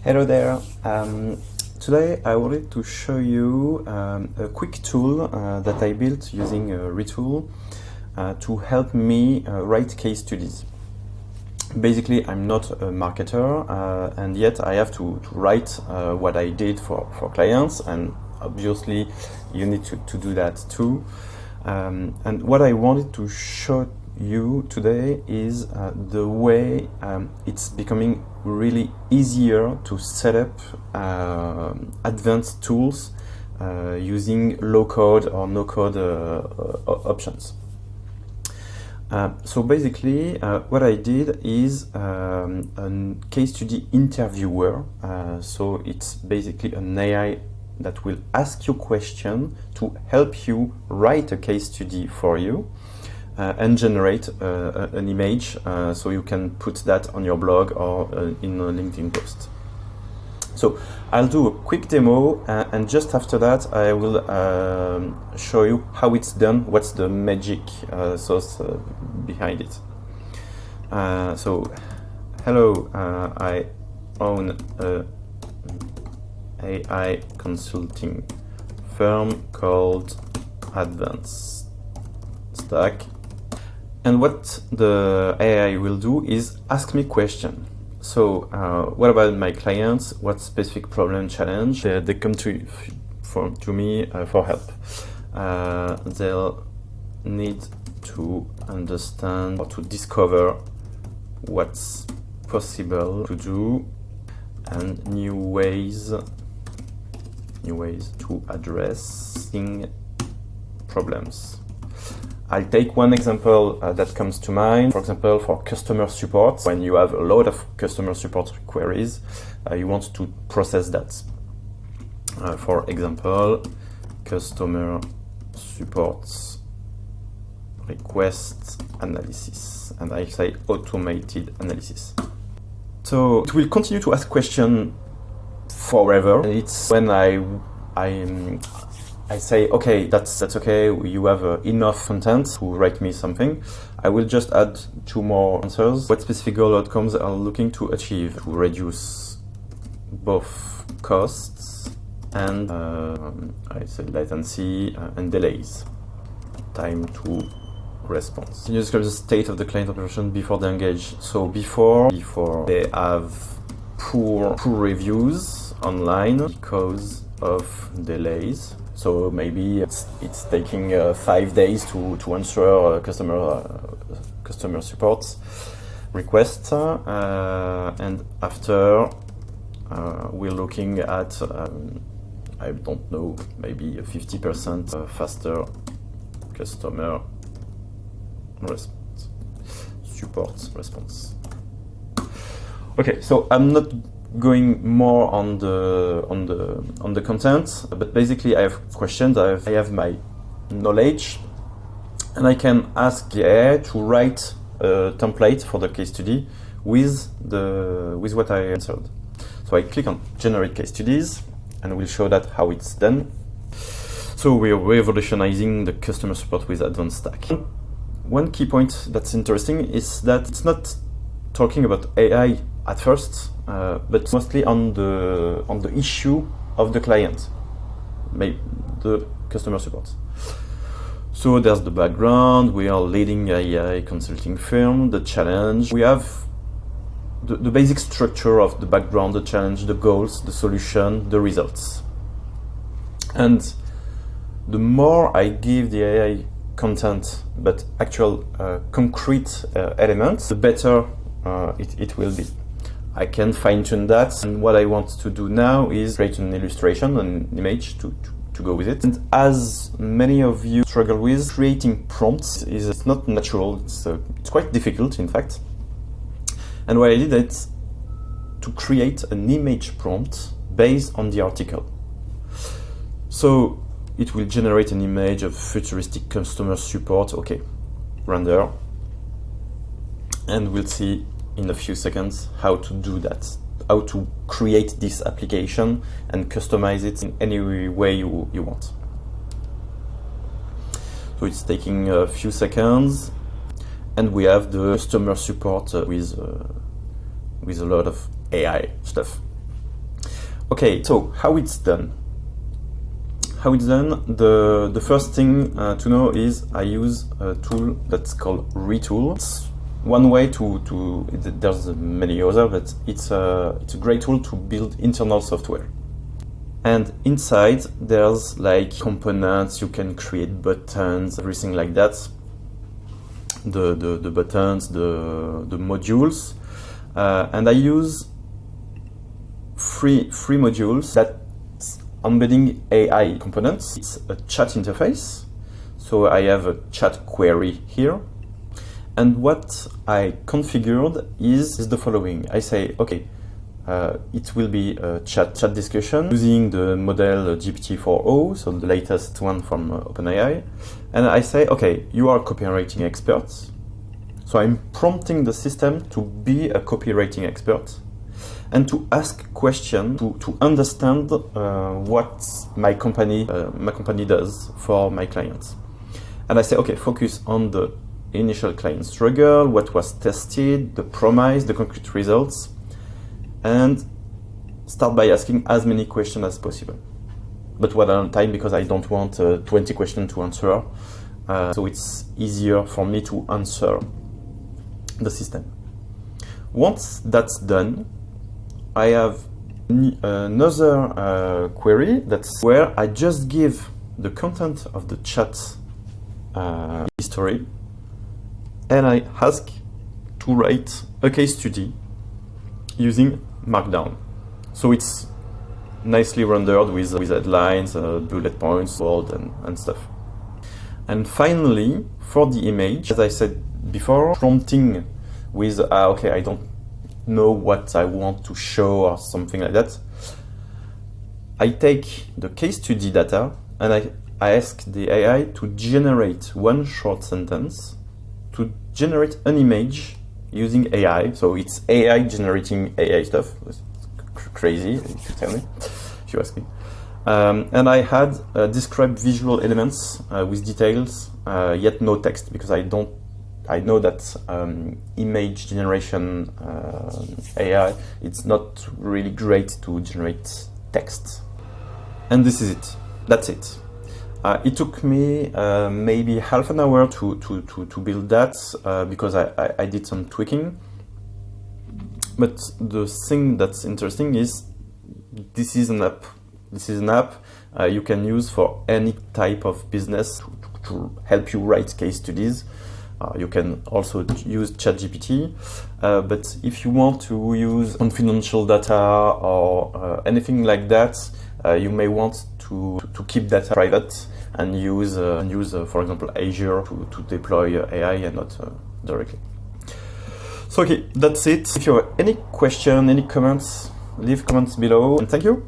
Hello there. Today I wanted to show you a quick tool that I built using Retool to help me write case studies. Basically, I'm not a marketer and yet I have to write what I did for clients, and obviously you need to do that too. And what I wanted to show you today is the way it's becoming really easier to set up advanced tools using low-code or no-code options. So basically, what I did is a case study interviewer. So it's basically an AI that will ask you questions to help you write a case study for you and generate an image so you can put that on your blog or in a LinkedIn post. So I'll do a quick demo and just after that I will show you how it's done, what's the magic sauce behind it. So hello, I own a AI consulting firm called Advanced Stack, and what the AI will do is ask me question. So what about my clients? What specific problem, challenge they come to me for help? They'll need to understand or to discover what's possible to do and new ways to addressing problems. I'll take one example that comes to mind. For example, for customer support, when you have a lot of customer support queries, you want to process that. For example, customer support request analysis, and I say automated analysis. So it will continue to ask questions forever. And it's when I say, okay, that's okay, you have enough content to write me something. I will just add 2 more answers. What specific goal outcomes are looking to achieve to reduce both costs and I say latency and delays, time to response. You describe the state of the client operation before they engage. So before they have poor reviews online because of delays. So maybe it's taking 5 days to answer a customer support request, and after we're looking at I don't know, maybe a 50% faster customer support response. Okay, so I'm not going more on the content, but basically I have questions, I have my knowledge, and I can ask the AI to write a template for the case study with what I answered. So I click on generate case studies and we'll show that how it's done. So we're revolutionizing the customer support with Advanced Stack. One key point that's interesting is that it's not talking about AI at first, but mostly on the issue of the client, maybe the customer support. So there's the background, we are leading AI consulting firm, the challenge. We have the basic structure of the background, the challenge, the goals, the solution, the results. And the more I give the AI content, but actual concrete elements, the better it will be. I can fine-tune that, and what I want to do now is create an illustration, an image to go with it. And as many of you struggle with, creating prompts is not natural, it's quite difficult in fact. And what I did is to create an image prompt based on the article. So it will generate an image of futuristic customer support, okay, render, and we'll see in a few seconds how to do that, how to create this application and customize it in any way you want. So it's taking a few seconds, and we have the customer support with a lot of AI stuff. Okay, so how it's done? The first thing to know is I use a tool that's called Retool. It's one way there's many others, but it's a great tool to build internal software. And inside there's like components, you can create buttons, everything like that. The buttons, the modules, and I use three modules that's embedding AI components. It's a chat interface, so I have a chat query here. And what I configured is the following. I say, okay, it will be a chat discussion using the model GPT-4o, so the latest one from OpenAI. And I say, okay, you are copywriting experts. So I'm prompting the system to be a copywriting expert and to ask questions to understand what my company does for my clients. And I say, okay, focus on the initial client struggle, what was tested, the promise, the concrete results, and start by asking as many questions as possible. But one at a time, because I don't want 20 questions to answer. So it's easier for me to answer the system. Once that's done, I have another query that's where I just give the content of the chat history, and I ask to write a case study using Markdown. So it's nicely rendered with headlines, bullet points, bold, and stuff. And finally, for the image, as I said before, prompting with, okay, I don't know what I want to show or something like that. I take the case study data and I ask the AI to generate one short sentence, to generate an image using AI. So it's AI generating AI stuff. It's crazy, if you tell me, if you ask me. And I had described visual elements with details, yet no text, because I know that image generation AI, it's not really great to generate text. And this is it. That's it. It took me maybe half an hour to build that because I did some tweaking. But the thing that's interesting is this is an app. This is an app you can use for any type of business to help you write case studies. You can also use ChatGPT, but if you want to use confidential data or anything like that, you may want to keep data private and use, for example, Azure to deploy AI and not directly. So okay, that's it. If you have any question, any comments, leave comments below, and thank you.